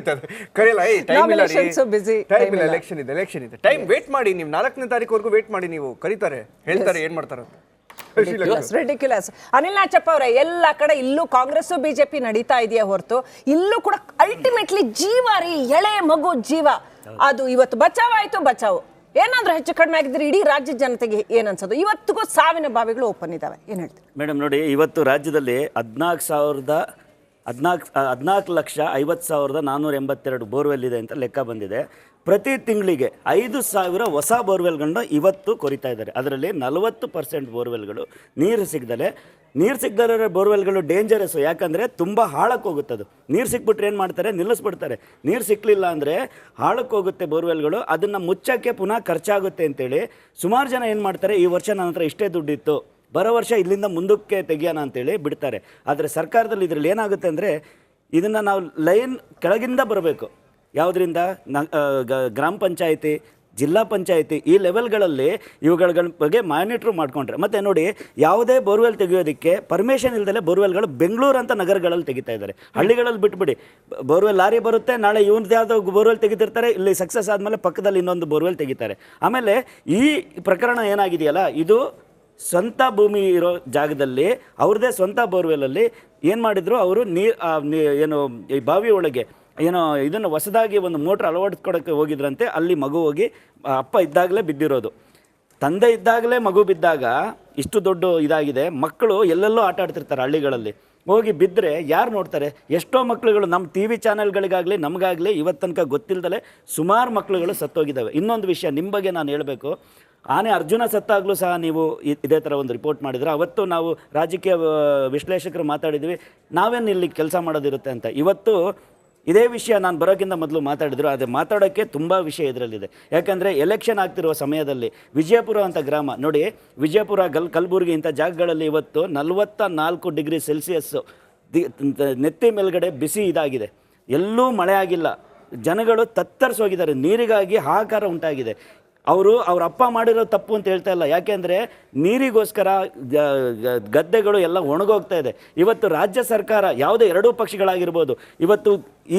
ಕರೀತಾರೆ ಕರೆಯಲ್ಲ ಟೈಮ್ ಇಲ್ಲ ಟೈಮ್ ಇಲ್ಲ ಎಲೆಕ್ಷನ್ ಇದೆ ಟೈಮ್ ವೇಟ್ ಮಾಡಿ ನೀವು 4ನೇ ತಾರೀಕುವರೆಗೂ ವೇಟ್ ಮಾಡಿ ನೀವು ಕರೀತಾರೆ ಹೇಳ್ತಾರೆ ಏನ್ ಮಾಡ್ತಾರೆ ರಿಡಿಕ್ಯುಲಸ್. ಅನಿಲ್ ನಾಚಪ್ಪ ಅವರೇ, ಎಲ್ಲ ಕಡೆ ಇಲ್ಲೂ ಕಾಂಗ್ರೆಸ್ ಬಿಜೆಪಿ ನಡೀತಾ ಇದೆಯಾ ಹೊರತು ಇಲ್ಲೂ ಕೂಡ ಅಲ್ಟಿಮೇಟ್ಲಿ ಜೀವ ರೀ, ಎಳೆ ಮಗು ಜೀವ ಅದು ಇವತ್ತು ಬಚಾವು ಏನಾದ್ರೂ ಹೆಚ್ಚು ಕಡಿಮೆ ಆಗಿದ್ರೆ ಇಡೀ ರಾಜ್ಯದ ಜನತೆಗೆ ಏನ್ ಅನ್ಸೋದು? ಇವತ್ತಿಗೂ ಸಾವಿನ ಬಾವಿಗಳು ಓಪನ್ ಇದಾವೆ, ಏನ್ ಹೇಳ್ತೀವಿ ಮೇಡಮ್? ನೋಡಿ, ಇವತ್ತು ರಾಜ್ಯದಲ್ಲಿ 14,50,482 ಬೋರ್ವೆಲ್ ಇದೆ ಅಂತ ಲೆಕ್ಕ ಬಂದಿದೆ. ಪ್ರತಿ ತಿಂಗಳಿಗೆ 5,000 ಹೊಸ ಬೋರ್ವೆಲ್ಗಳನ್ನ ಇವತ್ತು ಕೊರಿತಾ ಇದ್ದಾರೆ. ಅದರಲ್ಲಿ 40% ಬೋರ್ವೆಲ್ಗಳು ನೀರು ಸಿಗದಲೆ ಬೋರ್ವೆಲ್ಗಳು ಡೇಂಜರಸ್ಸು. ಯಾಕಂದರೆ ತುಂಬ ಹಾಳಕ್ಕೆ ಹೋಗುತ್ತೆ. ಅದು ನೀರು ಸಿಕ್ಬಿಟ್ರೆ ಏನು ಮಾಡ್ತಾರೆ, ನಿಲ್ಲಿಸ್ಬಿಡ್ತಾರೆ. ನೀರು ಸಿಕ್ಕಲಿಲ್ಲ ಅಂದರೆ ಹಾಳಕ್ಕೆ ಹೋಗುತ್ತೆ ಬೋರ್ವೆಲ್ಗಳು. ಅದನ್ನು ಮುಚ್ಚೋಕ್ಕೆ ಪುನಃ ಖರ್ಚಾಗುತ್ತೆ ಅಂತೇಳಿ ಸುಮಾರು ಜನ ಏನು ಮಾಡ್ತಾರೆ, ಈ ವರ್ಷ ನನ್ನ ಹತ್ರ ಇಷ್ಟೇ ದುಡ್ಡಿತ್ತು, ಬರೋ ವರ್ಷ ಇಲ್ಲಿಂದ ಮುಂದಕ್ಕೆ ತೆಗಿಯೋಣ ಅಂತೇಳಿ ಬಿಡ್ತಾರೆ. ಆದರೆ ಸರ್ಕಾರದಲ್ಲಿ ಇದರಲ್ಲಿ ಏನಾಗುತ್ತೆ ಅಂದರೆ, ಇದನ್ನು ನಾವು ಲೈನ್ ಕೆಳಗಿಂದ ಬರಬೇಕು. ಯಾವುದರಿಂದ? ಗ್ರಾಮ ಪಂಚಾಯಿತಿ, ಜಿಲ್ಲಾ ಪಂಚಾಯಿತಿ, ಈ ಲೆವೆಲ್ಗಳಲ್ಲಿ ಇವುಗಳ ಬಗ್ಗೆ ಮಾನಿಟ್ರ್ ಮಾಡಿಕೊಂಡ್ರೆ. ಮತ್ತು ನೋಡಿ, ಯಾವುದೇ ಬೋರ್ವೆಲ್ ತೆಗೆಯೋದಕ್ಕೆ ಪರ್ಮಿಷನ್ ಇಲ್ಲದೆ ಬೋರ್ವೆಲ್ಗಳು ಬೆಂಗಳೂರು ಅಂತ ನಗರಗಳಲ್ಲಿ ತೆಗಿತಾ ಇದ್ದಾರೆ. ಹಳ್ಳಿಗಳಲ್ಲಿ ಬಿಟ್ಬಿಡಿ, ಬೋರ್ವೆಲ್ ಲಾರಿ ಬರುತ್ತೆ, ನಾಳೆ ಇವ್ರದ್ದು ಯಾವುದೋ ಬೋರ್ವೆಲ್ ತೆಗಿತಿರ್ತಾರೆ, ಇಲ್ಲಿ ಸಕ್ಸಸ್ ಆದಮೇಲೆ ಪಕ್ಕದಲ್ಲಿ ಇನ್ನೊಂದು ಬೋರ್ವೆಲ್ ತೆಗಿತಾರೆ. ಆಮೇಲೆ ಈ ಪ್ರಕರಣ ಏನಾಗಿದೆಯಲ್ಲ, ಇದು ಸ್ವಂತ ಭೂಮಿ ಇರೋ ಜಾಗದಲ್ಲಿ ಅವ್ರದ್ದೇ ಸ್ವಂತ ಬೋರ್ವೆಲಲ್ಲಿ ಏನು ಮಾಡಿದ್ರು ಅವರು, ಏನು ಈ ಬಾವಿ ಒಳಗೆ ಏನೋ ಇದನ್ನು ಹೊಸದಾಗಿ ಒಂದು ಮೋಟ್ರ್ ಅಳವಡಿಸ್ಕೊಡೋಕ್ಕೆ ಹೋಗಿದ್ರಂತೆ. ಅಲ್ಲಿ ಮಗು ಹೋಗಿ ಅಪ್ಪ ಇದ್ದಾಗಲೇ ಬಿದ್ದಿರೋದು. ತಂದೆ ಇದ್ದಾಗಲೇ ಮಗು ಬಿದ್ದಾಗ ಇಷ್ಟು ದೊಡ್ಡ ಇದಾಗಿದೆ. ಮಕ್ಕಳು ಎಲ್ಲೆಲ್ಲೋ ಆಟ ಆಡ್ತಿರ್ತಾರೆ ಹಳ್ಳಿಗಳಲ್ಲಿ, ಹೋಗಿ ಬಿದ್ದರೆ ಯಾರು ನೋಡ್ತಾರೆ? ಎಷ್ಟೋ ಮಕ್ಕಳುಗಳು ನಮ್ಮ ಟಿ ವಿ ಚಾನೆಲ್ಗಳಿಗಾಗಲಿ ನಮಗಾಗಲಿ ಇವತ್ತು ತನಕ ಗೊತ್ತಿಲ್ಲದಲೇ ಸುಮಾರು ಮಕ್ಕಳುಗಳು ಸತ್ತೋಗಿದ್ದಾವೆ. ಇನ್ನೊಂದು ವಿಷಯ ನಿಮ್ಮ ಬಗ್ಗೆ ನಾನು ಹೇಳಬೇಕು. ಆನೆ ಅರ್ಜುನ ಸತ್ತಾಗಲೂ ಸಹ ನೀವು ಇದೇ ಥರ ಒಂದು ರಿಪೋರ್ಟ್ ಮಾಡಿದ್ರೆ, ಅವತ್ತು ನಾವು ರಾಜಕೀಯ ವಿಶ್ಲೇಷಕರು ಮಾತಾಡಿದ್ವಿ, ನಾವೇನು ಇಲ್ಲಿ ಕೆಲಸ ಮಾಡೋದಿರುತ್ತೆ ಅಂತ. ಇವತ್ತು ಇದೇ ವಿಷಯ ನಾನು ಬರೋಕ್ಕಿಂತ ಮೊದಲು ಮಾತಾಡಿದ್ರು. ಅದೇ ಮಾತಾಡೋಕ್ಕೆ ತುಂಬ ವಿಷಯ ಇದರಲ್ಲಿದೆ. ಯಾಕಂದರೆ ಎಲೆಕ್ಷನ್ ಆಗ್ತಿರುವ ಸಮಯದಲ್ಲಿ ವಿಜಯಪುರ ಅಂತ ಗ್ರಾಮ ನೋಡಿ, ವಿಜಯಪುರ ಕಲಬುರಗಿ ಇಂಥ ಜಾಗಗಳಲ್ಲಿ ಇವತ್ತು 44 ಡಿಗ್ರಿ ಸೆಲ್ಸಿಯಸ್ಸು ನೆತ್ತಿ ಮೇಲ್ಗಡೆ ಬಿಸಿ ಇದಾಗಿದೆ. ಎಲ್ಲೂ ಮಳೆ ಆಗಿಲ್ಲ. ಜನಗಳು ತತ್ತರಿಸೋಗಿದ್ದಾರೆ. ನೀರಿಗಾಗಿ ಹಾಹಾಕಾರ ಉಂಟಾಗಿದೆ. ಅವ್ರ ಅಪ್ಪ ಮಾಡಿರೋ ತಪ್ಪು ಅಂತ ಹೇಳ್ತಾ ಇಲ್ಲ. ಯಾಕೆಂದರೆ ನೀರಿಗೋಸ್ಕರ ಗದ್ದೆಗಳು ಎಲ್ಲ ಒಣಗೋಗ್ತಾ ಇದೆ. ಇವತ್ತು ರಾಜ್ಯ ಸರ್ಕಾರ ಯಾವುದೇ ಎರಡೂ ಪಕ್ಷಗಳಾಗಿರ್ಬೋದು, ಇವತ್ತು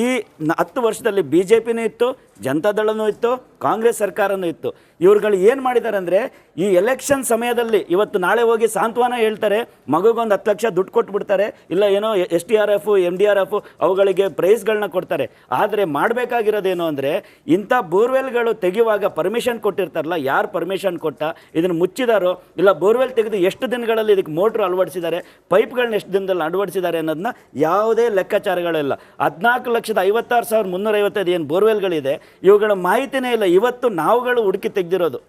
ಈ 10 ವರ್ಷದಲ್ಲಿ ಬಿ ಜೆ ಪಿನೂ ಇತ್ತು, ಜನತಾದಳನೂ ಇತ್ತು, ಕಾಂಗ್ರೆಸ್ ಸರ್ಕಾರನೂ ಇತ್ತು. ಇವ್ರುಗಳು ಏನು ಮಾಡಿದ್ದಾರೆ ಅಂದರೆ, ಈ ಎಲೆಕ್ಷನ್ ಸಮಯದಲ್ಲಿ ಇವತ್ತು ನಾಳೆ ಹೋಗಿ ಸಾಂತ್ವನ ಹೇಳ್ತಾರೆ, ಮಗುಗೊಂದು 10 ಲಕ್ಷ ದುಡ್ಡು ಕೊಟ್ಬಿಡ್ತಾರೆ, ಇಲ್ಲ ಏನೋ SDRF MDRF ಅವುಗಳಿಗೆ ಪ್ರೈಸ್ಗಳನ್ನ ಕೊಡ್ತಾರೆ. ಆದರೆ ಮಾಡಬೇಕಾಗಿರೋದೇನು ಅಂದರೆ, ಇಂಥ ಬೋರ್ವೆಲ್ಗಳು ತೆಗೆಯುವಾಗ ಪರ್ಮಿಷನ್ ಕೊಟ್ಟಿರ್ತಾರಲ್ಲ, ಯಾರು ಪರ್ಮಿಷನ್ ಕೊಟ್ಟ, ಇದನ್ನು ಮುಚ್ಚಿದಾರೋ, ಇಲ್ಲ ಬೋರ್ವೆಲ್ ತೆಗೆದು ಎಷ್ಟು ದಿನಗಳಲ್ಲಿ ಇದಕ್ಕೆ ಮೋಟ್ರ್ ಅಳವಡಿಸಿದ್ದಾರೆ, ಪೈಪ್ಗಳನ್ನ ಎಷ್ಟು ದಿನದಲ್ಲಿ ಅಳವಡಿಸಿದ್ದಾರೆ ಅನ್ನೋದನ್ನ ಯಾವುದೇ ಲೆಕ್ಕಾಚಾರಗಳಿಲ್ಲ. 14,56,355 ಏನು ಬೋರ್ವೆಲ್ಗಳಿದೆ, ಇವುಗಳ ಮಾಹಿತಿನೇ ಇಲ್ಲ. ಇವತ್ತು ನಾವುಗಳು ಹುಡುಕಿ ತೆಗೆದಿರೋದು.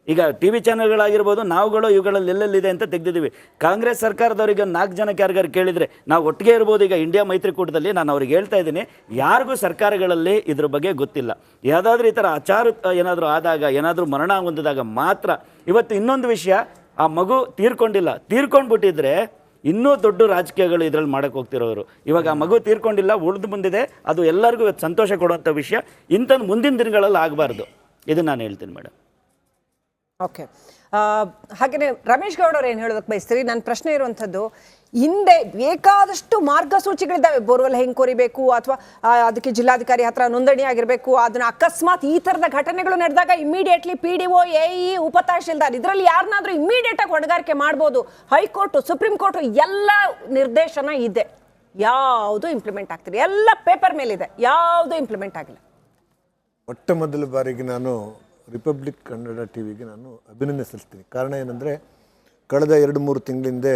ಈಗ ಟಿ ವಿ ಚಾನೆಲ್ಗಳಾಗಿರ್ಬೋದು, ನಾವುಗಳು ಇವುಗಳಲ್ಲಿ ಎಲ್ಲೆಲ್ಲಿದೆ ಅಂತ ತೆಗೆದಿದ್ದೀವಿ. ಕಾಂಗ್ರೆಸ್ ಸರ್ಕಾರದವರಿಗೆ 4 ಜನಕ್ಕೆ ಯಾರಿಗಾರು ಕೇಳಿದರೆ ನಾವು ಒಟ್ಟಿಗೆ ಇರ್ಬೋದು. ಈಗ ಇಂಡಿಯಾ ಮೈತ್ರಿಕೂಟದಲ್ಲಿ ನಾನು ಅವ್ರಿಗೆ ಹೇಳ್ತಾ ಇದ್ದೀನಿ, ಯಾರಿಗೂ ಸರ್ಕಾರಗಳಲ್ಲಿ ಇದ್ರ ಬಗ್ಗೆ ಗೊತ್ತಿಲ್ಲ. ಯಾವುದಾದ್ರೂ ಈ ಥರ ಆಚಾರ ಏನಾದರೂ ಆದಾಗ, ಏನಾದರೂ ಮರಣ ಹೊಂದಿದಾಗ ಮಾತ್ರ. ಇವತ್ತು ಇನ್ನೊಂದು ವಿಷಯ, ಆ ಮಗು ತೀರ್ಕೊಂಡ್ಬಿಟ್ಟಿದ್ರೆ ಇನ್ನೂ ದೊಡ್ಡ ರಾಜಕೀಯಗಳು ಇದರಲ್ಲಿ ಮಾಡೋಕ್ಕೆ ಹೋಗ್ತಿರೋರು. ಇವಾಗ ಆ ಮಗು ತೀರ್ಕೊಂಡಿಲ್ಲ, ಉಳಿದು ಬಂದಿದೆ. ಅದು ಎಲ್ಲರಿಗೂ ಇವತ್ತು ಸಂತೋಷ ಕೊಡುವಂಥ ವಿಷಯ. ಇಂಥದ್ದು ಮುಂದಿನ ದಿನಗಳಲ್ಲಿ ಆಗಬಾರ್ದು. ಇದನ್ನು ನಾನು ಹೇಳ್ತೀನಿ ಮೇಡಮ್. ಓಕೆ, ಹಾಗೆಯೇ ರಮೇಶ್ ಗೌಡ ಅವ್ರು ಏನು ಹೇಳೋದಕ್ಕೆ ಬಯಸ್ತೀರಿ? ನನ್ನ ಪ್ರಶ್ನೆ ಇರುವಂಥದ್ದು, ಹಿಂದೆ ಬೇಕಾದಷ್ಟು ಮಾರ್ಗಸೂಚಿಗಳಿದ್ದಾವೆ. ಬೋರ್ವೆಲ್ ಹೆಂಗೆ ಕೊರಿಬೇಕು, ಅಥವಾ ಅದಕ್ಕೆ ಜಿಲ್ಲಾಧಿಕಾರಿ ಹತ್ರ ನೋಂದಣಿ ಆಗಿರಬೇಕು. ಅದನ್ನ ಅಕಸ್ಮಾತ್ ಈ ಥರದ ಘಟನೆಗಳು ನಡೆದಾಗ ಇಮಿಡಿಯೇಟ್ಲಿ PDO AE ಉಪತಹಶೀಲ್ದಾರ್ ಇದರಲ್ಲಿ ಯಾರನ್ನಾದ್ರೂ ಇಮಿಡಿಯೇಟಾಗಿ ಹೊಣೆಗಾರಿಕೆ ಮಾಡ್ಬೋದು. ಹೈಕೋರ್ಟು ಸುಪ್ರೀಂ ಕೋರ್ಟು ಎಲ್ಲ ನಿರ್ದೇಶನ ಇದೆ, ಯಾವುದು ಇಂಪ್ಲಿಮೆಂಟ್ ಆಗ್ತಿದೆ? ಎಲ್ಲ ಪೇಪರ್ ಮೇಲಿದೆ, ಯಾವುದು ಇಂಪ್ಲಿಮೆಂಟ್ ಆಗಿಲ್ಲ. ಮೊಟ್ಟ ಮೊದಲ ಬಾರಿಗೆ ನಾನು ರಿಪಬ್ಲಿಕ್ ಕನ್ನಡ ಟಿವಿಗೆ ನಾನು ಅಭಿನಂದನೆ ಸಲ್ಲಿಸ್ತೀನಿ. ಕಾರಣ ಏನಂದರೆ, ಕಳೆದ 2-3 ತಿಂಗಳಿಂದ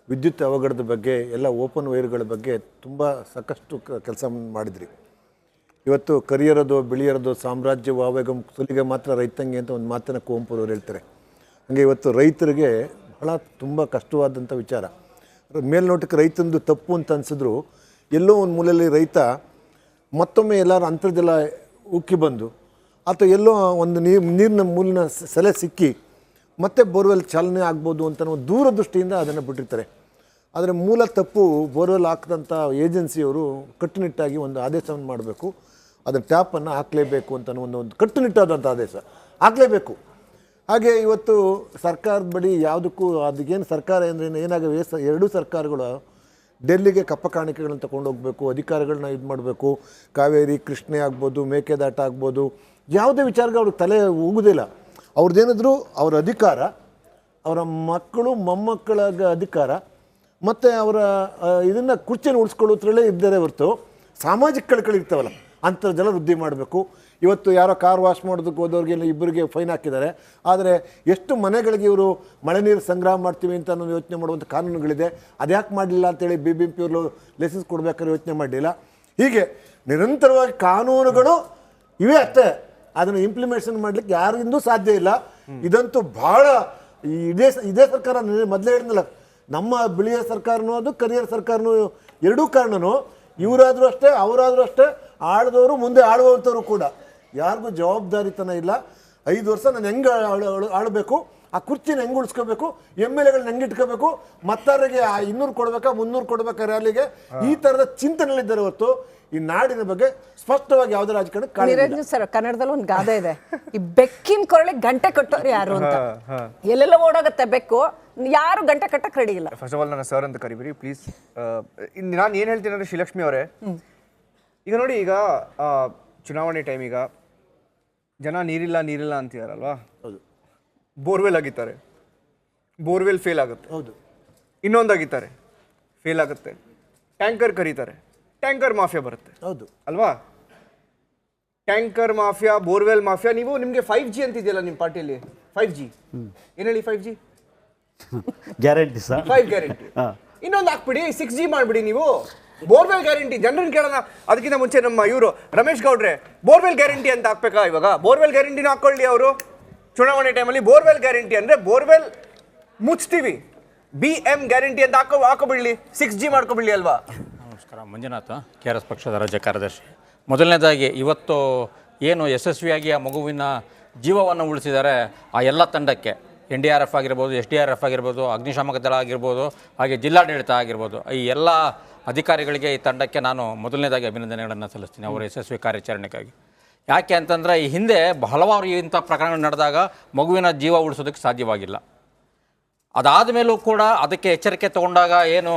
ವಿದ್ಯುತ್ ಅವಘಡದ ಬಗ್ಗೆ, ಎಲ್ಲ ಓಪನ್ ವೈರ್ಗಳ ಬಗ್ಗೆ ತುಂಬ ಸಾಕಷ್ಟು ಕೆಲಸ ಮಾಡಿದ್ರಿ. ಇವತ್ತು ಕರಿಯರದು ಬಿಳಿಯರದು ಸಾಮ್ರಾಜ್ಯವು ಆವೇಗ ಸುಲಿಗೆ ಮಾತ್ರ ರೈತಂಗೆ ಅಂತ ಒಂದು ಮಾತನ್ನು ಕುವೆಂಪುರವ್ರು ಹೇಳ್ತಾರೆ. ಹಾಗೆ ಇವತ್ತು ರೈತರಿಗೆ ಬಹಳ ತುಂಬ ಕಷ್ಟವಾದಂಥ ವಿಚಾರ. ಮೇಲ್ನೋಟಕ್ಕೆ ರೈತಂದು ತಪ್ಪು ಅಂತ ಅನಿಸಿದ್ರು, ಎಲ್ಲೋ ಒಂದು ಮೂಲೆಯಲ್ಲಿ ರೈತ ಮತ್ತೊಮ್ಮೆ ಎಲ್ಲರೂ ಅಂತರ್ಜಲ ಉಕ್ಕಿ ಬಂದು ಅಥವಾ ಎಲ್ಲೋ ಒಂದು ನೀರಿನ ಮೂಲಿನ ಸೆಲೆ ಸಿಕ್ಕಿ ಮತ್ತೆ ಬೋರ್ವೆಲ್ ಚಾಲನೆ ಆಗ್ಬೋದು ಅಂತ ಒಂದು ದೂರದೃಷ್ಟಿಯಿಂದ ಅದನ್ನು ಬಿಟ್ಟಿರ್ತಾರೆ. ಆದರೆ ಮೂಲ ತಪ್ಪು ಬೋರ್ವೆಲ್ ಹಾಕಿದಂಥ ಏಜೆನ್ಸಿಯವರು ಕಟ್ಟುನಿಟ್ಟಾಗಿ ಒಂದು ಆದೇಶವನ್ನು ಮಾಡಬೇಕು, ಅದರ ಟ್ಯಾಪನ್ನು ಹಾಕಲೇಬೇಕು ಅಂತ ಒಂದು ಕಟ್ಟುನಿಟ್ಟಾದಂಥ ಆದೇಶ ಹಾಕಲೇಬೇಕು. ಹಾಗೆ ಇವತ್ತು ಸರ್ಕಾರದ ಬಳಿ ಯಾವುದಕ್ಕೂ ಅದಕ್ಕೇನು ಸರ್ಕಾರ ಅಂದರೆ ಏನಾಗವೆ, ಎರಡೂ ಸರ್ಕಾರಗಳು ಡೆಲ್ಲಿಗೆ ಕಪ್ಪ ಕಾಣಿಕೆಗಳನ್ನ ತಗೊಂಡು ಹೋಗಬೇಕು, ಅಧಿಕಾರಿಗಳನ್ನ ಇದು ಮಾಡಬೇಕು. ಕಾವೇರಿ, ಕೃಷ್ಣೆ ಆಗ್ಬೋದು, ಮೇಕೆದಾಟ ಆಗ್ಬೋದು, ಯಾವುದೇ ವಿಚಾರಕ್ಕೆ ಅವ್ರಿಗೆ ತಲೆ ಹೋಗೋದಿಲ್ಲ. ಅವ್ರದ್ದೇನಿದ್ರು ಅವ್ರ ಅಧಿಕಾರ, ಅವರ ಮಕ್ಕಳು ಮೊಮ್ಮಕ್ಕಳ ಅಧಿಕಾರ ಮತ್ತು ಅವರ ಇದನ್ನು ಕುರ್ಚಿಯನ್ನು ಉಳಿಸ್ಕೊಳ್ಳೋದ್ರಲ್ಲೇ ಇದ್ದಾರೆ ಹೊರತು ಸಾಮಾಜಿಕ ಕಳಕಳಿರ್ತಾವಲ್ಲ ಅಂಥದ್ದೆಲ್ಲ ವೃದ್ಧಿ ಮಾಡಬೇಕು. ಇವತ್ತು ಯಾರೋ ಕಾರ್ ವಾಶ್ ಮಾಡೋದಕ್ಕೆ ಹೋದವ್ರಿಗೆ ಇಬ್ಬರಿಗೆ ಫೈನ್ ಹಾಕಿದ್ದಾರೆ. ಆದರೆ ಎಷ್ಟು ಮನೆಗಳಿಗೆ ಇವರು ಮಳೆ ನೀರು ಸಂಗ್ರಹ ಮಾಡ್ತೀವಿ ಅಂತ ಅನ್ನೋ ಯೋಚನೆ ಮಾಡುವಂಥ ಕಾನೂನುಗಳಿದೆ. ಅದ್ಯಾಕೆ ಮಾಡಲಿಲ್ಲ ಅಂತೇಳಿ BBMP ಅವರು ಲೈಸೆನ್ಸ್ ಕೊಡಬೇಕಾದ್ರೆ ಯೋಚನೆ ಮಾಡಲಿಲ್ಲ. ಹೀಗೆ ನಿರಂತರವಾಗಿ ಕಾನೂನುಗಳು ಇವೆ ಅಷ್ಟೇ, ಅದನ್ನು ಇಂಪ್ಲಿಮೆಂಟೇಷನ್ ಮಾಡಲಿಕ್ಕೆ ಯಾರಿಂದೂ ಸಾಧ್ಯ ಇಲ್ಲ. ಇದಂತೂ ಭಾಳ ಇದೇ ಸರ್ಕಾರ ಮೊದಲೇ ಹೇಳಿದ್ನಲ್ಲ, ನಮ್ಮ ಬಿಳಿಯ ಸರ್ಕಾರನೂ ಅದು ಕರಿಯರ ಸರ್ಕಾರನೂ ಎರಡೂ ಕಾರಣನೂ ಇವರಾದರೂ ಅಷ್ಟೇ ಅವರಾದರೂ ಅಷ್ಟೇ ಆಳಿದವರು ಮುಂದೆ ಆಳುವಂಥವ್ರು ಕೂಡ ಯಾರಿಗೂ ಜವಾಬ್ದಾರಿತನ ಇಲ್ಲ. 5 ವರ್ಷ ನಾನು ಹೆಂಗೆ ಆಳಬೇಕು, ಆ ಕುರ್ಚಿನ ಹೆಂಗೆ ಉಳಿಸ್ಕೋಬೇಕು, MLAಗಳನ್ನ ಹೆಂಗೆ ಇಟ್ಕೋಬೇಕು, ಮತ್ತಾರಿಗೆ 200 ಕೊಡ್ಬೇಕಾ 300 ಕೊಡ್ಬೇಕಾ ರ್ಯಾಲಿಗೆ, ಈ ಥರದ ಚಿಂತನೆಗಳಿದ್ದಾರೆ ಹೊತ್ತು ಈ ನಾಡಿನ ಬಗ್ಗೆ ಸ್ಪಷ್ಟವಾಗಿ ಯಾವುದೇ ರಾಜಕಾರಣ. ನಿರಂಜನ್ ಸರ್, ಕನ್ನಡದಲ್ಲಿ ಒಂದು ಗಾದೆ ಇದೆ, ಈ ಬೆಕ್ಕಿನ ಕೊರಳಿಗೆ ಗಂಟೆ ಕಟ್ಟೋರು ಯಾರು ಅಂತ. ಎಲ್ಲೆಲ್ಲ ಓಡೋಗತ್ತೆ ಬೆಕ್ಕು, ಯಾರು ಗಂಟೆ ಕಟ್ಟಕ್ಕೆ ರೆಡಿ ಇಲ್ಲ. ಫಸ್ಟ್ ಆಫ್ ಆಲ್ ನನ್ನ ಸರ್ ಅಂತ ಕರಿಬಿರಿ ಪ್ಲೀಸ್. ನಾನು ಏನು ಹೇಳ್ತೀನಿ ಅಂದರೆ ಶ್ರೀಲಕ್ಷ್ಮಿ ಅವರೇ, ಈಗ ನೋಡಿ, ಈಗ ಚುನಾವಣೆ ಟೈಮ್, ಈಗ ಜನ ನೀರಿಲ್ಲ ನೀರಿಲ್ಲ ಅಂತಿದಾರಲ್ವಾ. ಹೌದು. ಬೋರ್ವೆಲ್ ಆಗಿದ್ದಾರೆ, ಬೋರ್ವೆಲ್ ಫೇಲ್ ಆಗುತ್ತೆ. ಹೌದು. ಇನ್ನೊಂದಾಗಿದ್ದಾರೆ, ಫೇಲ್ ಆಗುತ್ತೆ. ಟ್ಯಾಂಕರ್ ಕರೀತಾರೆ, ಟ್ಯಾಂಕರ್ ಮಾಫಿಯಾ ಬರುತ್ತೆ. ಹೌದು ಅಲ್ವಾ? Tanker mafia, borewell mafia. ನೀವು ನಿಮಗೆ 5G ಅಂತಿದೆಯಲ್ಲ ನಿಮ್ಮ ಪಾರ್ಟಿಯಲ್ಲಿ, 5G ಏನು ಹೇಳಿ? 5G guarantee sir, 5 guarantee. ಇನ್ನೊಂದು ಹಾಕ್ಬಿಡಿ, 6G ಮಾಡಿಬಿಡಿ. ನೀವು ಬೋರ್ವೆಲ್ ಗ್ಯಾರಂಟಿ ಜನರನ್ನ ಕೇಳೋಣ. ಅದಕ್ಕಿಂತ ಮುಂಚೆ ನಮ್ಮ ಇವರು ರಮೇಶ್ ಗೌಡ್ರೆ ಬೋರ್ವೆಲ್ ಗ್ಯಾರಂಟಿ ಅಂತ ಹಾಕ್ಬೇಕಾ? ಇವಾಗ ಬೋರ್ವೆಲ್ ಗ್ಯಾರಂಟಿನ ಹಾಕೊಳ್ಳಿ ಅವರು. ಚುನಾವಣೆ ಟೈಮಲ್ಲಿ ಬೋರ್ವೆಲ್ ಗ್ಯಾರಂಟಿ ಅಂದರೆ ಬೋರ್ವೆಲ್ ಮುಚ್ತೀವಿ, BM ಗ್ಯಾರಂಟಿ ಅಂತ ಹಾಕೋಬಿಡ್ಲಿ, 6G ಮಾಡ್ಕೊಬಿಡ್ಲಿ ಅಲ್ವಾ? ನಮಸ್ಕಾರ, ಮಂಜುನಾಥ, KRS ಪಕ್ಷದ ರಾಜ್ಯ ಕಾರ್ಯದರ್ಶಿ. ಮೊದಲನೇದಾಗಿ ಇವತ್ತು ಏನು ಯಶಸ್ವಿಯಾಗಿ ಆ ಮಗುವಿನ ಜೀವವನ್ನು ಉಳಿಸಿದ್ದಾರೆ ಆ ಎಲ್ಲ ತಂಡಕ್ಕೆ, NDRF ಆಗಿರ್ಬೋದು, SDRF ಆಗಿರ್ಬೋದು, ಅಗ್ನಿಶಾಮಕ ದಳ ಆಗಿರ್ಬೋದು, ಹಾಗೆ ಜಿಲ್ಲಾಡಳಿತ ಆಗಿರ್ಬೋದು, ಈ ಎಲ್ಲ ಅಧಿಕಾರಿಗಳಿಗೆ, ಈ ತಂಡಕ್ಕೆ ನಾನು ಮೊದಲನೇದಾಗಿ ಅಭಿನಂದನೆಗಳನ್ನು ಸಲ್ಲಿಸ್ತೀನಿ ಅವರ ಯಶಸ್ವಿ ಕಾರ್ಯಾಚರಣೆಗಾಗಿ. ಯಾಕೆ ಅಂತಂದರೆ ಈ ಹಿಂದೆ ಹಲವಾರು ಇಂಥ ಪ್ರಕರಣಗಳು ನಡೆದಾಗ ಮಗುವಿನ ಜೀವ ಉಳಿಸೋದಕ್ಕೆ ಸಾಧ್ಯವಾಗಿಲ್ಲ. ಅದಾದ ಮೇಲೂ ಕೂಡ ಅದಕ್ಕೆ ಎಚ್ಚರಿಕೆ ತಗೊಂಡಾಗ ಏನು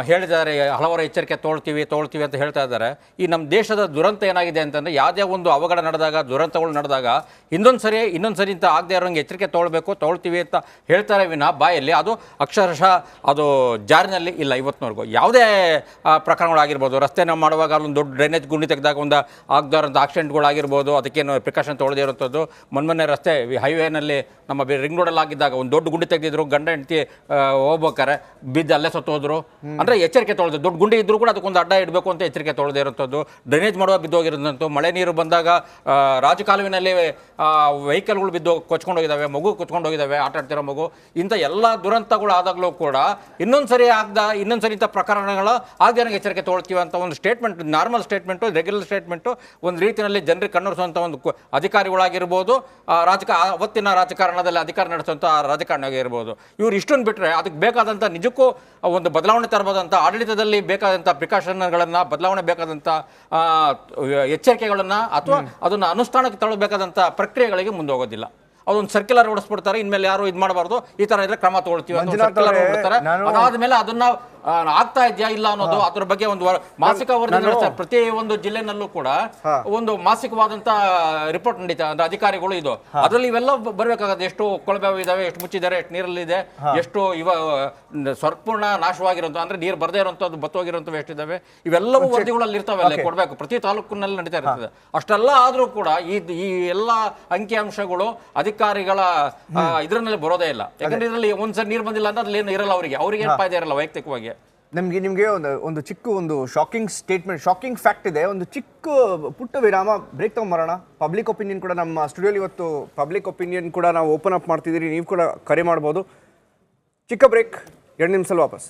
ಹೇಳಿದ್ದಾರೆ, ಹಲವಾರು ಎಚ್ಚರಿಕೆ ತೊಗೊಳ್ತೀವಿ ಅಂತ ಹೇಳ್ತಾ ಇದ್ದಾರೆ. ಈ ನಮ್ಮ ದೇಶದ ದುರಂತ ಏನಾಗಿದೆ ಅಂತಂದರೆ, ಯಾವುದೇ ಒಂದು ಅವಘಡ ನಡೆದಾಗ, ದುರಂತಗಳು ನಡೆದಾಗ ಇನ್ನೊಂದು ಸರಿ ಇಂಥ ಆಗದೆ ಇರೋಂಗೆ ಎಚ್ಚರಿಕೆ ತೊಗೊಳ್ತೀವಿ ಅಂತ ಹೇಳ್ತಾರೆ ವಿನ ಬಾಯಲ್ಲಿ ಅದು ಅಕ್ಷರಶಃ ಅದು ಜಾರಿನಲ್ಲಿ ಇಲ್ಲ ಇವತ್ತಿನವರೆಗೂ. ಯಾವುದೇ ಪ್ರಕರಣಗಳಾಗಿರ್ಬೋದು, ರಸ್ತೆನ ಮಾಡುವಾಗ ಅಲ್ಲೊಂದು ದೊಡ್ಡ ಡ್ರೈನೇಜ್ ಗುಂಡಿ ತೆಗೆದಾಗ ಒಂದು ಆಗದಾರಂಥ ಆಕ್ಸಿಡೆಂಟ್ಗಳಾಗಿರ್ಬೋದು, ಅದಕ್ಕೇನು ಪ್ರಿಕಾಷನ್ ತೊಗೊಳ್ಳದೇ ಇರುವಂಥದ್ದು. ಮೊನ್ನೆ ರಸ್ತೆ ಹೈವೇನಲ್ಲಿ ನಮ್ಮ ರಿಂಗ್ ರೋಡಲ್ಲಿ ಆಗಿದ್ದಾಗ ಒಂದು ದೊಡ್ಡ ಗುಂಡಿ ತೆಗೆದಿದ್ರು, ಗಂಡ ಹೆಂಡತಿ ಹೋಗ್ಬೇಕಾರೆ ಬಿದ್ದು ಅಲ್ಲೇ ಸತ್ತು ಹೋದ್ರು. ಅಂದರೆ ಎಚ್ಚರಿಕೆ ತೊಗೊಳ್ಳೋದು, ದೊಡ್ಡ ಗುಂಡಿ ಇದ್ರೂ ಕೂಡ ಅದಕ್ಕೊಂದು ಅಡ್ಡ ಇಡಬೇಕು ಅಂತ ಎಚ್ಚರಿಕೆ ತೊಗೊಳ್ಳದೇ ಇರುವಂಥದ್ದು. ಡ್ರೈನೇಜ್ ಮಾಡುವ ಬಿದ್ದೋಗಿರೋದಂಥದ್ದು, ಮಳೆ ನೀರು ಬಂದಾಗ ರಾಜಕಾಲುವಿನಲ್ಲಿ ವೆಹಿಕಲ್ಗಳು ಬಿದ್ದು ಕೊಚ್ಕೊಂಡು ಹೋಗಿದ್ದಾವೆ, ಮಗು ಕೊಚ್ಕೊಂಡು ಹೋಗಿದ್ದಾವೆ, ಆಟ ಆಡ್ತಿರೋ ಮಗು. ಇಂಥ ಎಲ್ಲ ದುರಂತಗಳು ಆದಾಗಲೂ ಕೂಡ ಇನ್ನೊಂದು ಸರಿ ಇಂಥ ಪ್ರಕರಣಗಳ ಆಗದೆ ಎಚ್ಚರಿಕೆ ತೊಗೊಳ್ತೀವಿ ಅಂತ ಒಂದು statement, normal statement, regular statement, ಒಂದು ರೀತಿಯಲ್ಲಿ ಜನರಿಗೆ ಕಣ್ಣೊರೆಸುವಂಥ ಒಂದು ಅಧಿಕಾರಿಗಳಾಗಿರ್ಬೋದು, ಅವತ್ತಿನ ರಾಜಕಾರಣದಲ್ಲಿ ಅಧಿಕಾರ ನಡೆಸುವಂಥ ರಾಜಕಾರಣಿಯಾಗಿರ್ಬೋದು. ಇವ್ರು ಇಷ್ಟೊಂದು ಬಿಟ್ಟರೆ ಅದಕ್ಕೆ ಬೇಕಾದಂಥ ನಿಜಕ್ಕೂ ಒಂದು ಬದಲಾವಣೆ ತರಬಹುದಂಥ, ಆಡಳಿತದಲ್ಲಿ ಬೇಕಾದಂಥ ಪ್ರಿಕಾಷನ್ಗಳನ್ನು, ಬದಲಾವಣೆ ಬೇಕಾದಂಥ ಎಚ್ಚರಿಕೆಗಳನ್ನು ಅಥವಾ ಅದನ್ನು ಅನುಷ್ಠಾನಕ್ಕೆ ತಗೊಳ್ಬೇಕಾದಂಥ ಪ್ರಕ್ರಿಯೆಗಳಿಗೆ ಮುಂದೆ ಹೋಗೋದಿಲ್ಲ. ಅದೊಂದು ಸರ್ಕ್ಯುಲರ್ ಹೊಡಿಸ್ಬಿಡ್ತಾರೆ, ಇನ್ಮೇಲೆ ಯಾರು ಇದು ಮಾಡಬಾರ್ದು, ಈ ಥರ ಇದ್ರೆ ಕ್ರಮ ತಗೊಳ್ತೀವಿ ಅಂತ ಸರ್ಕ್ಯುಲರ್ ಹೊಡ್ಬಿಡ್ತಾರೆ. ಅದಾದ್ಮೇಲೆ ಅದನ್ನ ಆಗ್ತಾ ಇದೆಯಾ ಇಲ್ಲ ಅನ್ನೋದು ಅದ್ರ ಬಗ್ಗೆ ಒಂದು ಮಾಸಿಕ ವರದಿ ನಡೆಸ್ತಾರೆ. ಪ್ರತಿ ಒಂದು ಜಿಲ್ಲೆನಲ್ಲೂ ಕೂಡ ಒಂದು ಮಾಸಿಕವಾದಂತ ರಿಪೋರ್ಟ್ ನಡೀತಾ ಅಂದ್ರೆ ಅಧಿಕಾರಿಗಳು ಇದು ಅದರಲ್ಲಿ ಇವೆಲ್ಲ ಬರಬೇಕಾಗುತ್ತೆ. ಎಷ್ಟು ಕೊಳವೆ ಇದಾವೆ, ಎಷ್ಟು ಮುಚ್ಚಿದ್ದಾರೆ, ಎಷ್ಟು ನೀರಲ್ಲಿದೆ, ಎಷ್ಟು ಸಂಪೂರ್ಣ ನಾಶವಾಗಿರುವಂತ ಅಂದ್ರೆ ನೀರು ಬರದೇ ಇರುವಂತದ್ದು, ಬತ್ತೋಗಿರುವಂತವು ಎಷ್ಟಿದಾವೆ, ಇವೆಲ್ಲವೂ ವರದಿಗಳಲ್ಲಿ ಇರ್ತಾವೆ, ಅಲ್ಲಿ ಕೊಡಬೇಕು. ಪ್ರತಿ ತಾಲೂಕಿನಲ್ಲಿ ನಡೀತಾ ಇರ್ತದೆ. ಅಷ್ಟೆಲ್ಲ ಆದ್ರೂ ಕೂಡ ಈ ಎಲ್ಲ ಅಂಕಿಅಂಶಗಳು ಅಧಿಕಾರಿಗಳ ಇದರಲ್ಲಿ ಬರೋದೇ ಇಲ್ಲ. ಯಾಕಂದ್ರೆ ಇದರಲ್ಲಿ ಒಂದ್ಸರಿ ನೀರು ಬಂದಿಲ್ಲ ಅಂದ್ರೆ ಅದ್ರಲ್ಲಿ ಏನು ಇರಲ್ಲ, ಅವರಿಗೆ ಏನು ಫಾಯ್ದೆ ಇರಲ್ಲ ವೈಯಕ್ತಿಕವಾಗಿ. ನಿಮಗೆ ಒಂದು ಚಿಕ್ಕ ಒಂದು ಶಾಕಿಂಗ್ ಸ್ಟೇಟ್ಮೆಂಟ್, ಶಾಕಿಂಗ್ ಫ್ಯಾಕ್ಟ್ ಇದೆ. ಒಂದು ಚಿಕ್ಕ ಪುಟ್ಟ ವಿರಾಮ, ಬ್ರೇಕ್ ತಗೊಂಬರೋಣ. ಪಬ್ಲಿಕ್ ಒಪಿನಿಯನ್ ಕೂಡ ನಮ್ಮ ಸ್ಟುಡಿಯೋಲಿ ಇವತ್ತು ಪಬ್ಲಿಕ್ ಒಪಿನಿಯನ್ ಕೂಡ ನಾವು ಓಪನ್ ಅಪ್ ಮಾಡ್ತಿದ್ದೀರಿ, ನೀವು ಕೂಡ ಕರೆ ಮಾಡ್ಬೋದು. ಚಿಕ್ಕ ಬ್ರೇಕ್, 2 ನಿಮಿಷದಲ್ಲಿ ವಾಪಸ್.